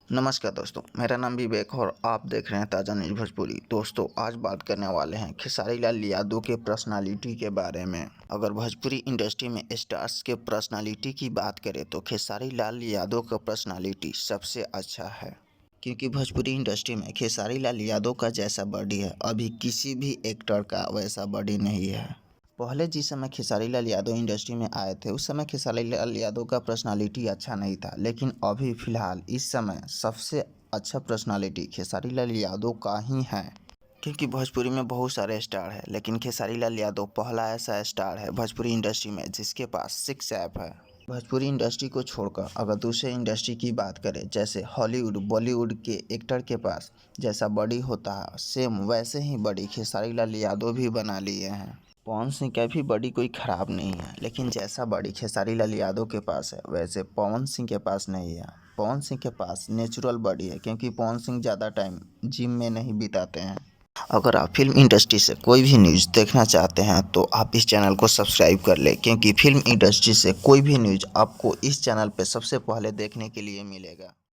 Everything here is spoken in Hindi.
नमस्कार दोस्तों, मेरा नाम विवेक और आप देख रहे हैं ताज़ा न्यूज़ भोजपुरी। दोस्तों, आज बात करने वाले हैं खेसारी लाल यादव के पर्सनालिटी के बारे में। अगर भोजपुरी इंडस्ट्री में स्टार्स के पर्सनालिटी की बात करें तो खेसारी लाल यादव का पर्सनालिटी सबसे अच्छा है, क्योंकि भोजपुरी इंडस्ट्री में खेसारी लाल यादव का जैसा बॉडी है अभी किसी भी एक्टर का वैसा बॉडी नहीं है। पहले जिस समय खेसारी लाल यादव इंडस्ट्री में आए थे उस समय खेसारी लाल यादव का पर्सनालिटी अच्छा नहीं था, लेकिन अभी फ़िलहाल इस समय सबसे अच्छा पर्सनालिटी खेसारी लाल यादव का ही है। क्योंकि भोजपुरी में बहुत सारे स्टार हैं, लेकिन खेसारी लाल यादव पहला ऐसा स्टार है भोजपुरी इंडस्ट्री में जिसके पास 6 ऐप है। भोजपुरी इंडस्ट्री को छोड़कर अगर दूसरे इंडस्ट्री की बात करें, जैसे हॉलीवुड बॉलीवुड के एक्टर के पास जैसा बॉडी होता है सेम वैसे ही बॉडी खेसारी लाल यादव भी बना लिए हैं। पवन सिंह का भी बॉडी कोई ख़राब नहीं है, लेकिन जैसा बॉडी खेसारी लाल यादव के पास है वैसे पवन सिंह के पास नहीं है। पवन सिंह के पास नेचुरल बॉडी है, क्योंकि पवन सिंह ज़्यादा टाइम जिम में नहीं बिताते हैं। अगर आप फिल्म इंडस्ट्री से कोई भी न्यूज़ देखना चाहते हैं तो आप इस चैनल को सब्सक्राइब कर लें, क्योंकि फिल्म इंडस्ट्री से कोई भी न्यूज़ आपको इस चैनल पर सबसे पहले देखने के लिए मिलेगा।